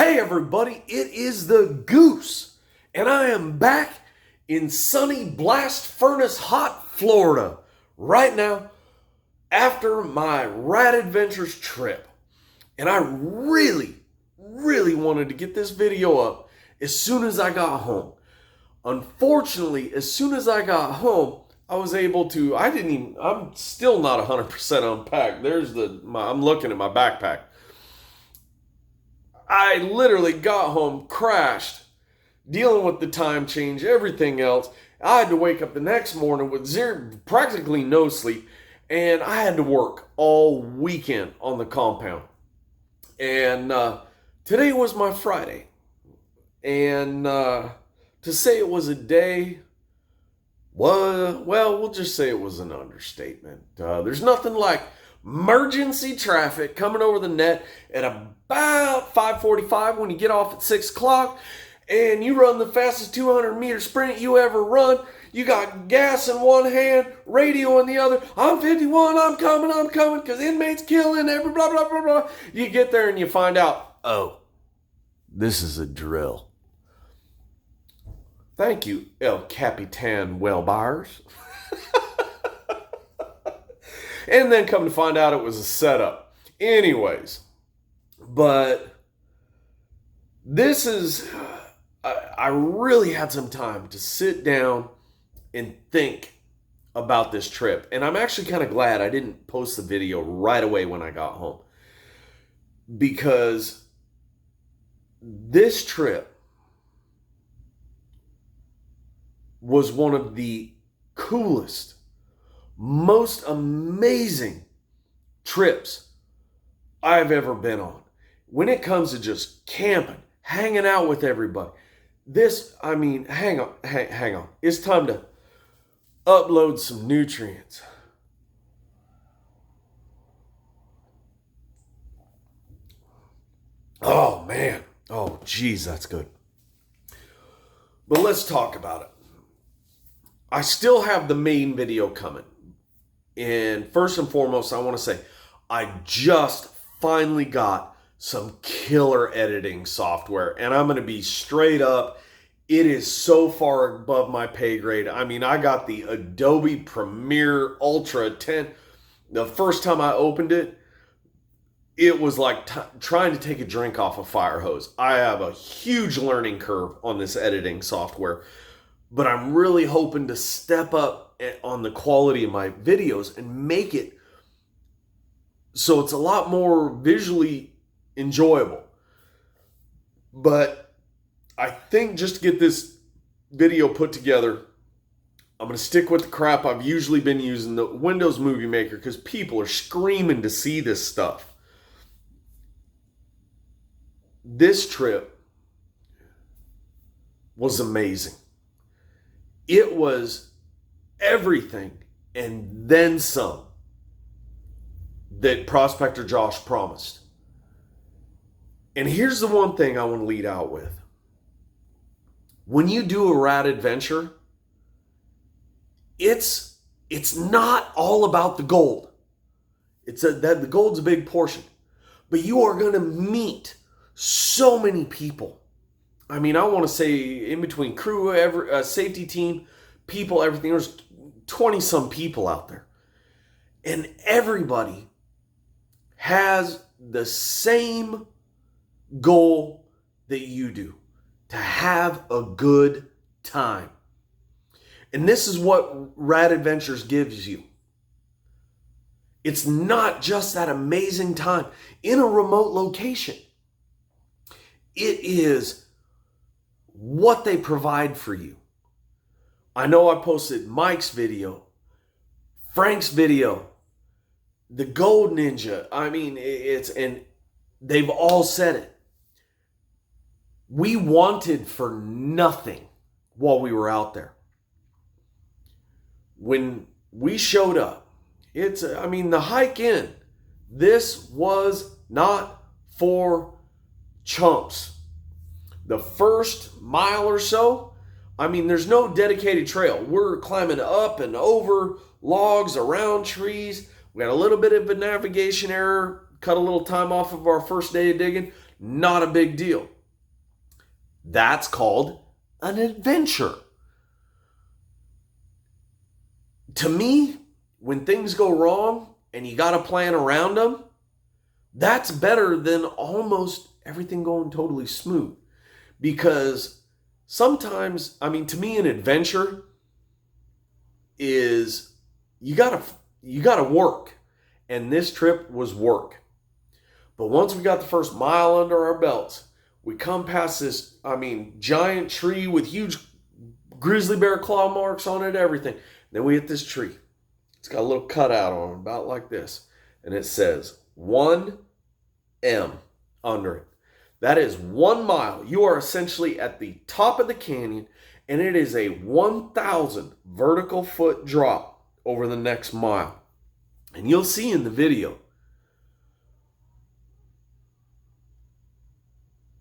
Hey everybody, it is the Goose, and I am back in sunny blast furnace hot Florida right now after my RAD Adventures trip. And I really wanted to get this video up as soon as I got home. Unfortunately, as soon as I got home, I was able to, I'm still not 100% unpacked. I'm looking at my backpack. I literally got home, crashed, dealing with the time change, everything else. I had to wake up the next morning with practically no sleep, and I had to work all weekend on the compound. And today was my Friday. And to say it was a day, well, we'll just say it was an understatement. There's nothing like emergency traffic coming over the net at about 5:45 when you get off at 6 o'clock and you run the fastest 200-meter sprint you ever run. You got gas in one hand, radio in the other. I'm 51, I'm coming, because inmates killing, every blah, blah, blah, blah. You get there and you find out, oh, this is a drill. Thank you, El Capitan Wellbuyers. And then come to find out it was a setup. Anyways, but this is, I really had some time to sit down and think about this trip. And I'm actually kind of glad I didn't post the video right away when I got home. Because this trip was one of the coolest, most amazing trips I've ever been on. When it comes to just camping, hanging out with everybody. Hang on. It's time to upload some nutrients. Oh, man. Oh, geez, that's good. But let's talk about it. I still have the main video coming. And first and foremost, I want to say, I just finally got some killer editing software. And I'm going to be straight up. It is so far above my pay grade. I mean, I got the Adobe Premiere Ultra 10. The first time I opened it, it was like trying to take a drink off a fire hose. I have a huge learning curve on this editing software. But I'm really hoping to step up on the quality of my videos and make it so it's a lot more visually enjoyable. But I think just to get this video put together, I'm going to stick with the crap I've usually been using, the Windows Movie Maker, because people are screaming to see this stuff. This trip was amazing. It was everything and then some that Prospector Josh promised. And here's the one thing I want to lead out with. When you do a RAD adventure, it's not all about the gold. The gold's a big portion. But you are going to meet so many people. I mean, I want to say in between crew, safety team, people, everything, there's 20-some people out there. And everybody has the same goal that you do, to have a good time. And this is what RAD Adventures gives you. It's not just that amazing time in a remote location. It is what they provide for you. I know I posted Mike's video, Frank's video, the Gold Ninja. I mean, and they've all said it. We wanted for nothing while we were out there. When we showed up, the hike in, this was not for chumps. The first mile or so, there's no dedicated trail. We're climbing up and over logs, around trees. We had a little bit of a navigation error, cut a little time off of our first day of digging. Not a big deal. That's called an adventure. To me, when things go wrong and you got to plan around them, that's better than almost everything going totally smooth. Because sometimes, to me, an adventure is you gotta work. And this trip was work. But once we got the first mile under our belts, we come past this, giant tree with huge grizzly bear claw marks on it, everything. Then we hit this tree. It's got a little cutout on it, about like this. And it says 1M under it. That is 1 mile. You are essentially at the top of the canyon, and it is a 1,000 vertical foot drop over the next mile. And you'll see in the video,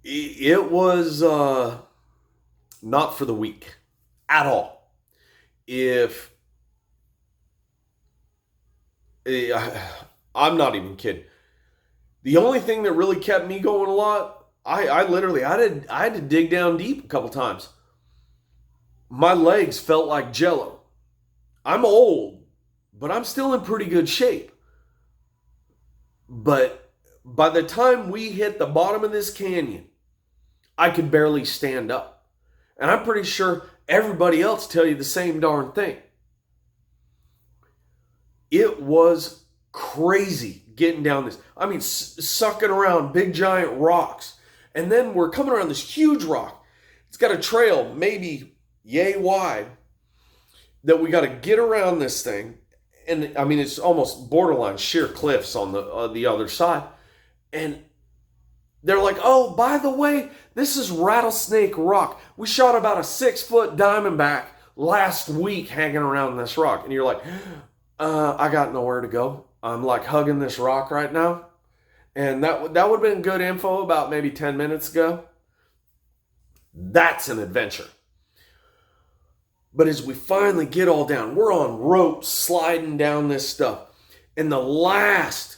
it was not for the weak at all. I'm not even kidding. The only thing that really kept me going a lot, I had to dig down deep a couple times. My legs felt like jello. I'm old, but I'm still in pretty good shape. But by the time we hit the bottom of this canyon, I could barely stand up. And I'm pretty sure everybody else tell you the same darn thing. It was crazy getting down this. Sucking around big giant rocks. And then we're coming around this huge rock. It's got a trail maybe yay wide that we got to get around this thing. And it's almost borderline sheer cliffs on the other side. And they're like, oh, by the way, this is Rattlesnake Rock. We shot about a 6-foot diamondback last week hanging around this rock. And you're like, I got nowhere to go. I'm like hugging this rock right now. And that would have been good info about maybe 10 minutes ago. That's an adventure. But as we finally get all down, we're on ropes sliding down this stuff. And the last,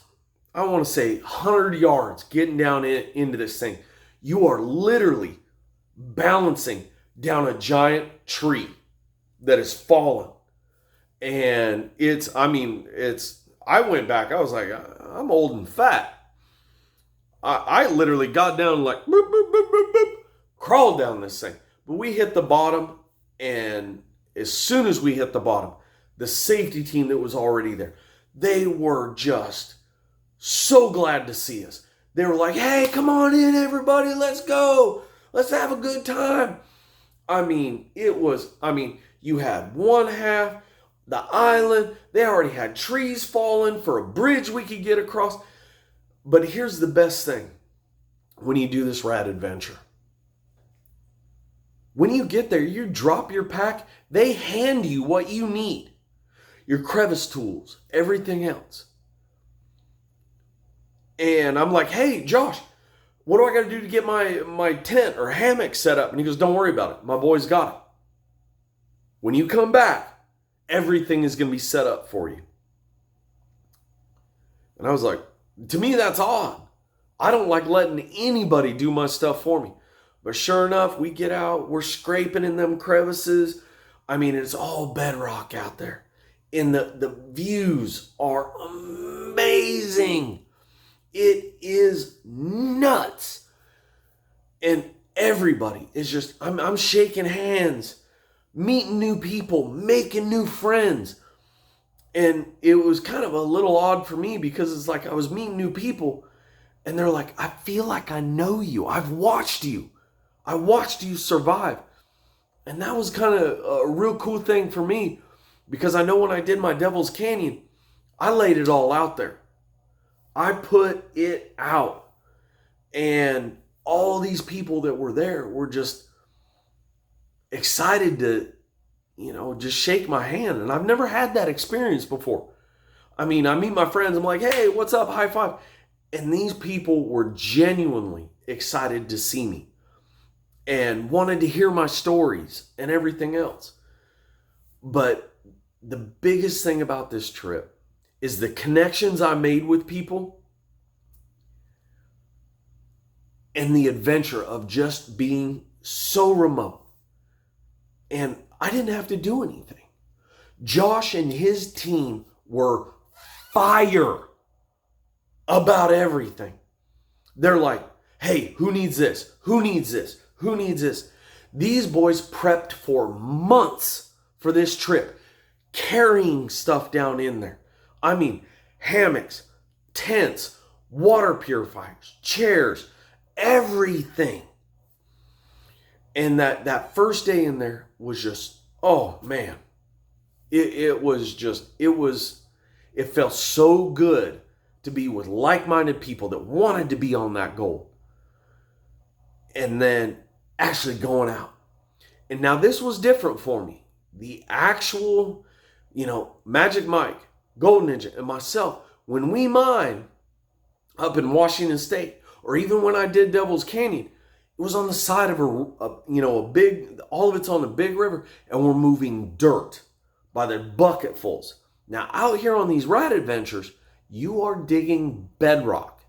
I want to say 100 yards getting down into this thing, you are literally balancing down a giant tree that is fallen. And I went back, I was like, I'm old and fat. I literally got down like, boop, boop, boop, boop, boop, crawled down this thing. But we hit the bottom, and as soon as we hit the bottom, the safety team that was already there, they were just so glad to see us. They were like, hey, come on in, everybody, let's go. Let's have a good time. You had one half, the island, they already had trees falling for a bridge we could get across. But here's the best thing when you do this RAD adventure. When you get there, you drop your pack, they hand you what you need. Your crevice tools, everything else. And I'm like, hey, Josh, what do I got to do to get my tent or hammock set up? And he goes, don't worry about it. My boys got it. When you come back, everything is going to be set up for you. And I was like, to me, that's odd. I don't like letting anybody do my stuff for me. But sure enough, we get out, we're scraping in them crevices. It's all bedrock out there. And the views are amazing. It is nuts. And everybody is just, I'm shaking hands, meeting new people, making new friends. And it was kind of a little odd for me because it's like I was meeting new people and they're like, I feel like I know you. I've watched you. I watched you survive. And that was kind of a real cool thing for me because I know when I did my Devil's Canyon, I laid it all out there. I put it out. And all these people that were there were just excited to, just shake my hand. And I've never had that experience before. I meet my friends. I'm like, hey, what's up? High five. And these people were genuinely excited to see me and wanted to hear my stories and everything else. But the biggest thing about this trip is the connections I made with people. and the adventure of just being so remote. And I didn't have to do anything. Josh and his team were fire about everything. They're like, hey, who needs this? Who needs this? Who needs this? These boys prepped for months for this trip, carrying stuff down in there. I mean, hammocks, tents, water purifiers, chairs, everything. And that first day in there was just, oh man, it felt so good to be with like-minded people that wanted to be on that goal. And then actually going out. And now this was different for me. The actual, Magic Mike, Golden Ninja, and myself, when we mine up in Washington State, or even when I did Devil's Canyon, it was on the side of a big, all of it's on a big river, and we're moving dirt by the bucketfuls. Now out here on these RAD adventures, you are digging bedrock.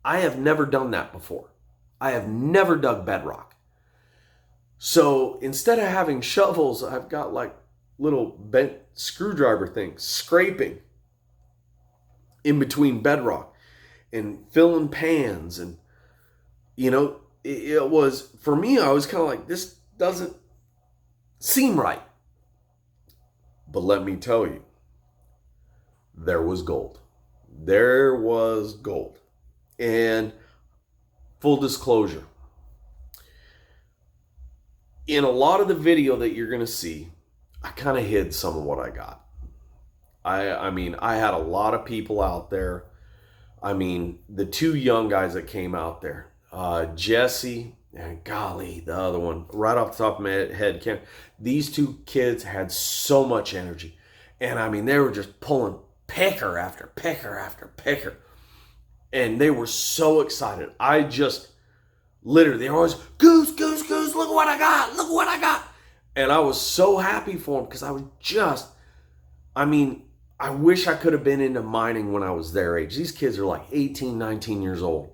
I have never done that before. I have never dug bedrock. So instead of having shovels, I've got like little bent screwdriver things scraping in between bedrock and filling pans. And, it was, for me, I was kind of like, this doesn't seem right. But let me tell you, there was gold. There was gold. And full disclosure, in a lot of the video that you're going to see, I kind of hid some of what I got. I mean, I had a lot of people out there. I mean, the two young guys that came out there, Jesse and golly, the other one, right off the top of my head, these two kids had so much energy. And I mean, they were just pulling picker after picker after picker. And they were so excited. I just literally, they were always, Goose, Goose, Goose, look what I got, look what I got. And I was so happy for them because I was just, I wish I could have been into mining when I was their age. These kids are like 18, 19 years old.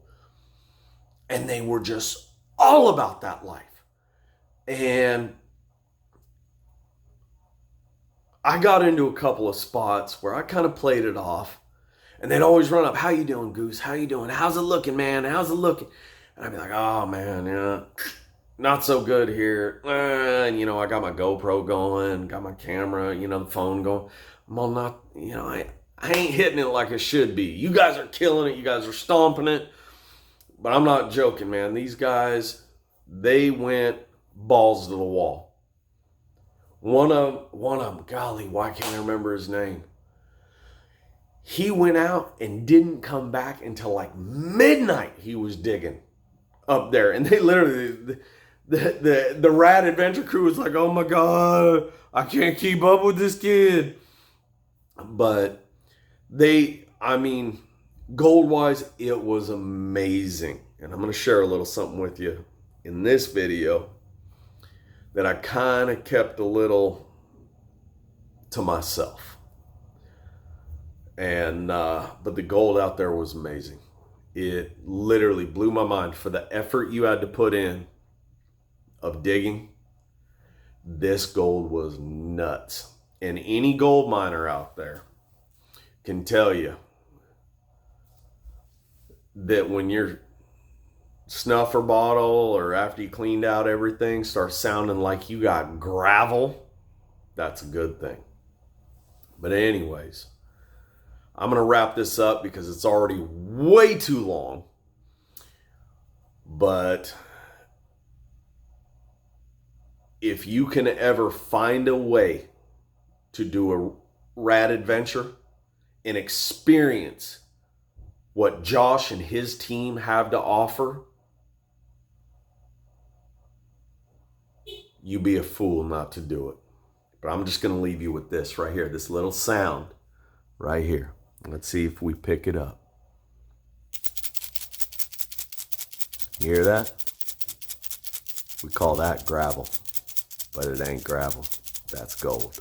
And they were just all about that life. And I got into a couple of spots where I kind of played it off. And they'd always run up, how you doing, Goose? How you doing? How's it looking, man? How's it looking? And I'd be like, oh, man, not so good here. And, I got my GoPro going, got my camera, the phone going. I'm all not, I ain't hitting it like I should be. You guys are killing it. You guys are stomping it. But I'm not joking, man. These guys, they went balls to the wall. One of them, golly, why can't I remember his name? He went out and didn't come back until like midnight. He was digging up there. And they literally, the RAD Adventure crew was like, oh my God, I can't keep up with this kid. But gold-wise, it was amazing. And I'm going to share a little something with you in this video that I kind of kept a little to myself. And but the gold out there was amazing. It literally blew my mind for the effort you had to put in of digging. This gold was nuts. And any gold miner out there can tell you that when your snuffer bottle or after you cleaned out everything starts sounding like you got gravel, that's a good thing. But anyways, I'm going to wrap this up because it's already way too long. But if you can ever find a way to do a RAD adventure and experience what Josh and his team have to offer, you'd be a fool not to do it. But I'm just going to leave you with this right here, this little sound right here. Let's see if we pick it up. You hear that? We call that gravel, but it ain't gravel. That's gold.